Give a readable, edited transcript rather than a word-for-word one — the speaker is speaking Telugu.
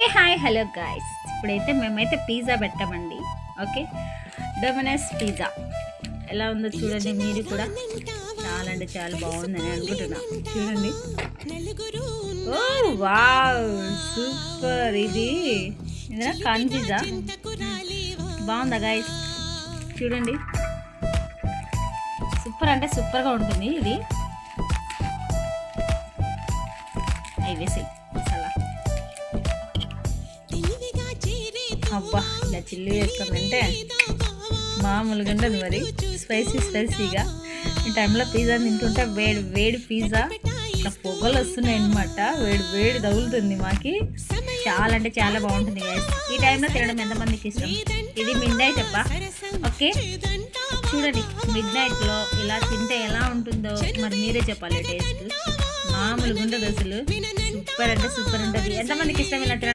ఏ హాయ్ హలో గాయ్స్, ఇప్పుడైతే మేమైతే పిజ్జా పెట్టామండి. ఓకే, డొమినోస్ పిజ్జా ఎలా ఉందో చూడండి. మీరు కూడా చాలా అంటే చాలా బాగుందని అనుకుంటున్నా. చూడండి, ఓ వావ్ సూపర్. ఇది కార్న్ పిజ్జా బాగుందా గాయ్స్? చూడండి, సూపర్ అంటే సూపర్గా ఉంటుంది. ఇది వేసి మసాలా అబ్బా, ఇలా చిల్లి వేసుకుందంటే మామూలుగా ఉండదు. మరి స్పైసీగా ఈ టైంలో పిజ్జా తింటుంటే వేడి పిజ్జా ఇట్లా పొగలు వస్తున్నాయి అన్నమాట. వేడి తగులుతుంది మాకి. చాలా అంటే చాలా బాగుంటుంది గైస్. ఈ టైంలో తినడం ఎంతమందికి ఇష్టం? ఇది మిడ్ నైట్ అబ్బా. ఓకే, చూడండి, మిడ్ నైట్లో ఇలా తింటే ఎలా ఉంటుందో మరి మీరే చెప్పాలి. టేస్ట్ మామూలుగా ఉండదు అసలు. సూపర్ అంటే సూపర్ ఉంటుంది. ఎంతమందికి ఇష్టం ఇలా తినడం?